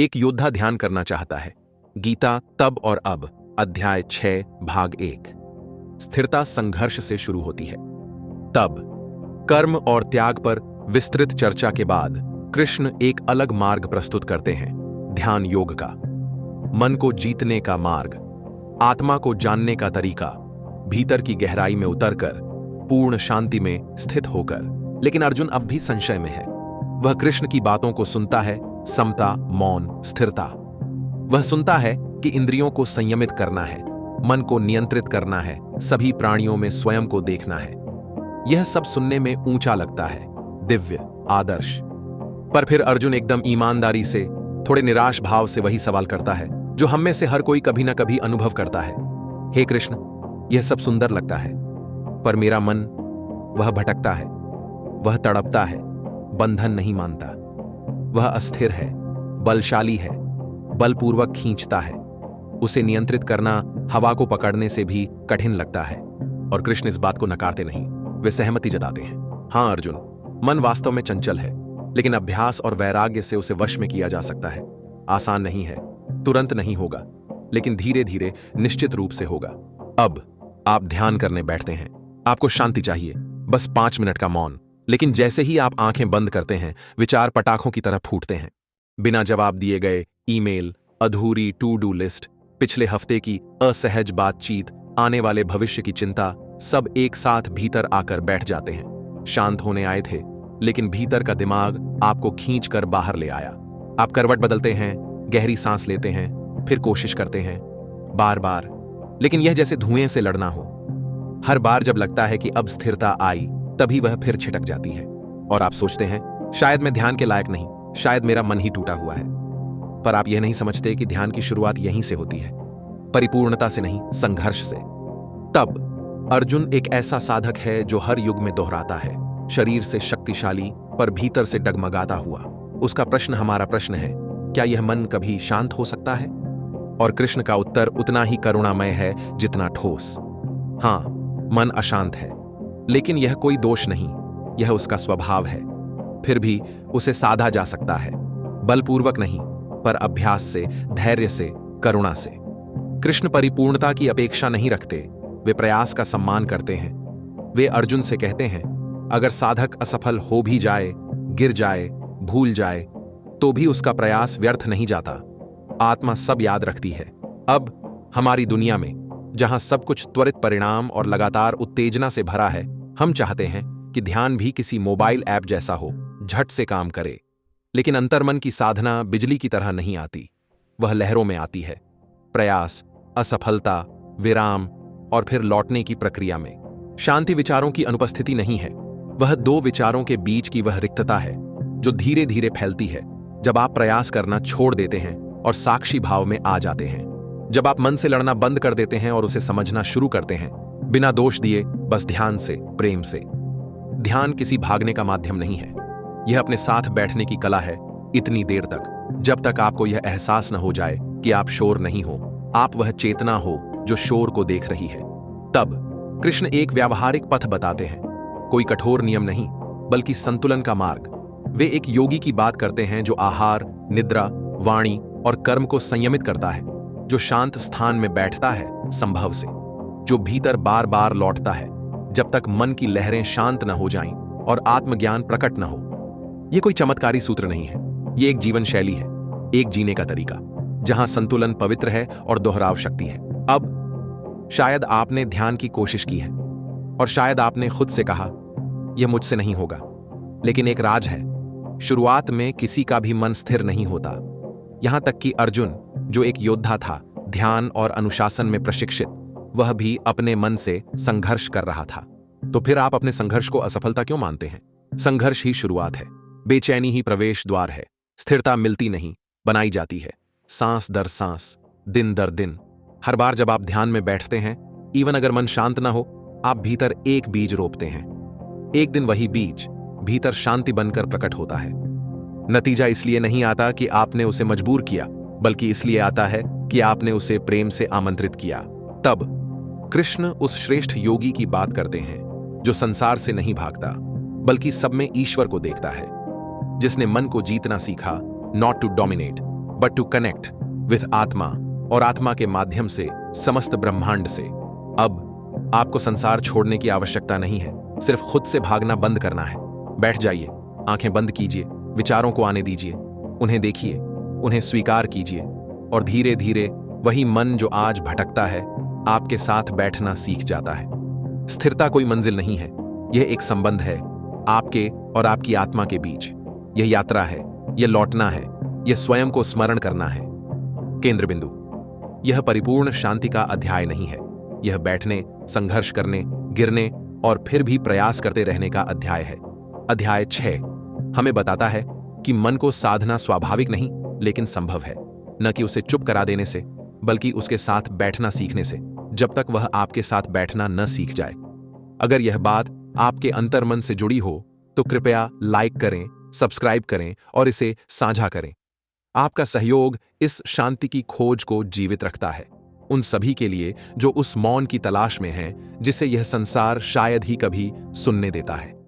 एक योद्धा ध्यान करना चाहता है। गीता तब और अब, अध्याय 6 भाग 1। स्थिरता संघर्ष से शुरू होती है। तब कर्म और त्याग पर विस्तृत चर्चा के बाद कृष्ण एक अलग मार्ग प्रस्तुत करते हैं, ध्यान योग का। मन को जीतने का मार्ग, आत्मा को जानने का तरीका, भीतर की गहराई में उतरकर पूर्ण शांति में स्थित होकर। लेकिन अर्जुन अब भी संशय में है। वह कृष्ण की बातों को सुनता है, समता, मौन, स्थिरता। वह सुनता है कि इंद्रियों को संयमित करना है, मन को नियंत्रित करना है, सभी प्राणियों में स्वयं को देखना है। यह सब सुनने में ऊंचा लगता है, दिव्य, आदर्श। पर फिर अर्जुन एकदम ईमानदारी से, थोड़े निराश भाव से वही सवाल करता है जो हम में से हर कोई कभी ना कभी अनुभव करता है। हे कृष्ण, यह सब सुंदर लगता है, पर मेरा मन, वह भटकता है, वह तड़पता है, बंधन नहीं मानता। वह अस्थिर है, बलशाली है, बलपूर्वक खींचता है। उसे नियंत्रित करना हवा को पकड़ने से भी कठिन लगता है। और कृष्ण इस बात को नकारते नहीं, वे सहमति जताते हैं। हां अर्जुन, मन वास्तव में चंचल है, लेकिन अभ्यास और वैराग्य से उसे वश में किया जा सकता है। आसान नहीं है, तुरंत नहीं होगा, लेकिन धीरे धीरे निश्चित रूप से होगा। अब आप ध्यान करने बैठते हैं। आपको शांति चाहिए, बस 5 मिनट का मौन। लेकिन जैसे ही आप आंखें बंद करते हैं, विचार पटाखों की तरह फूटते हैं। बिना जवाब दिए गए ईमेल, अधूरी टू डू लिस्ट, पिछले हफ्ते की असहज बातचीत, आने वाले भविष्य की चिंता, सब एक साथ भीतर आकर बैठ जाते हैं। शांत होने आए थे, लेकिन भीतर का दिमाग आपको खींच कर बाहर ले आया। आप करवट बदलते हैं, गहरी सांस लेते हैं, फिर कोशिश करते हैं, बार बार। लेकिन यह जैसे धुएं से लड़ना हो। हर बार जब लगता है कि अब स्थिरता आई, तभी वह फिर छिटक जाती है। और आप सोचते हैं, शायद मैं ध्यान के लायक नहीं, शायद मेरा मन ही टूटा हुआ है। पर आप यह नहीं समझते कि ध्यान की शुरुआत यहीं से होती है, परिपूर्णता से नहीं, संघर्ष से। तब अर्जुन एक ऐसा साधक है जो हर युग में दोहराता है, शरीर से शक्तिशाली पर भीतर से डगमगाता हुआ। उसका प्रश्न हमारा प्रश्न है, क्या यह मन कभी शांत हो सकता है? और कृष्ण का उत्तर उतना ही करुणामय है जितना ठोस। हां, मन अशांत है, लेकिन यह कोई दोष नहीं, यह उसका स्वभाव है। फिर भी उसे साधा जा सकता है, बलपूर्वक नहीं, पर अभ्यास से, धैर्य से, करुणा से। कृष्ण परिपूर्णता की अपेक्षा नहीं रखते, वे प्रयास का सम्मान करते हैं। वे अर्जुन से कहते हैं, अगर साधक असफल हो भी जाए, गिर जाए, भूल जाए, तो भी उसका प्रयास व्यर्थ नहीं जाता। आत्मा सब याद रखती है। अब हमारी दुनिया में, जहां सब कुछ त्वरित परिणाम और लगातार उत्तेजना से भरा है, हम चाहते हैं कि ध्यान भी किसी मोबाइल ऐप जैसा हो, झट से काम करे। लेकिन अंतर्मन की साधना बिजली की तरह नहीं आती, वह लहरों में आती है। प्रयास, असफलता, विराम और फिर लौटने की प्रक्रिया में। शांति विचारों की अनुपस्थिति नहीं है, वह दो विचारों के बीच की वह रिक्तता है जो धीरे धीरे फैलती है जब आप प्रयास करना छोड़ देते हैं और साक्षी भाव में आ जाते हैं। जब आप मन से लड़ना बंद कर देते हैं और उसे समझना शुरू करते हैं, बिना दोष दिए, बस ध्यान से, प्रेम से। ध्यान किसी भागने का माध्यम नहीं है, यह अपने साथ बैठने की कला है, इतनी देर तक, जब तक आपको यह एहसास न हो जाए कि आप शोर नहीं हो, आप वह चेतना हो जो शोर को देख रही है। तब कृष्ण एक व्यावहारिक पथ बताते हैं, कोई कठोर नियम नहीं, बल्कि संतुलन का मार्ग। वे एक योगी की बात करते हैं जो आहार, निद्रा, वाणी और कर्म को संयमित करता है, जो शांत स्थान में बैठता है संभव से, जो भीतर बार बार लौटता है जब तक मन की लहरें शांत न हो जाएं और आत्मज्ञान प्रकट न हो। यह कोई चमत्कारी सूत्र नहीं है, यह एक जीवन शैली है, एक जीने का तरीका, जहां संतुलन पवित्र है और दोहराव शक्ति है। अब शायद आपने ध्यान की कोशिश की है और शायद आपने खुद से कहा, यह मुझसे नहीं होगा। लेकिन एक राज है, शुरुआत में किसी का भी मन स्थिर नहीं होता। यहां तक कि अर्जुन, जो एक योद्धा था, ध्यान और अनुशासन में प्रशिक्षित, वह भी अपने मन से संघर्ष कर रहा था। तो फिर आप अपने संघर्ष को असफलता क्यों मानते हैं? संघर्ष ही शुरुआत है, बेचैनी ही प्रवेश द्वार है। स्थिरता मिलती नहीं, बनाई जाती है, सांस दर सांस, दिन दर दिन। हर बार जब आप ध्यान में बैठते हैं, इवन अगर मन शांत ना हो, आप भीतर एक बीज रोपते हैं। एक दिन वही बीज भीतर शांति बनकर प्रकट होता है। नतीजा इसलिए नहीं आता कि आपने उसे मजबूर किया, बल्कि इसलिए आता है कि आपने उसे प्रेम से आमंत्रित किया। तब कृष्ण उस श्रेष्ठ योगी की बात करते हैं जो संसार से नहीं भागता, बल्कि सब में ईश्वर को देखता है, जिसने मन को जीतना सीखा, not to dominate but to connect with आत्मा और आत्मा के माध्यम से समस्त ब्रह्मांड से। अब आपको संसार छोड़ने की आवश्यकता नहीं है, सिर्फ खुद से भागना बंद करना है। बैठ जाइए, आंखें बंद कीजिए, विचारों को आने दीजिए, उन्हें देखिए, उन्हें स्वीकार कीजिए और धीरे धीरे वही मन जो आज भटकता है आपके साथ बैठना सीख जाता है। स्थिरता कोई मंजिल नहीं है, यह एक संबंध है आपके और आपकी आत्मा के बीच। यह यात्रा है, यह लौटना है, यह स्वयं को स्मरण करना है। केंद्र बिंदु। यह परिपूर्ण शांति का अध्याय नहीं है, यह बैठने, संघर्ष करने, गिरने और फिर भी प्रयास करते रहने का अध्याय है। अध्याय 6 हमें बताता है कि मन को साधना स्वाभाविक नहीं लेकिन संभव है, न कि उसे चुप करा देने से बल्कि उसके साथ बैठना सीखने से, जब तक वह आपके साथ बैठना न सीख जाए। अगर यह बात आपके अंतर्मन से जुड़ी हो तो कृपया लाइक करें, सब्सक्राइब करें और इसे साझा करें। आपका सहयोग इस शांति की खोज को जीवित रखता है, उन सभी के लिए जो उस मौन की तलाश में हैं जिसे यह संसार शायद ही कभी सुनने देता है।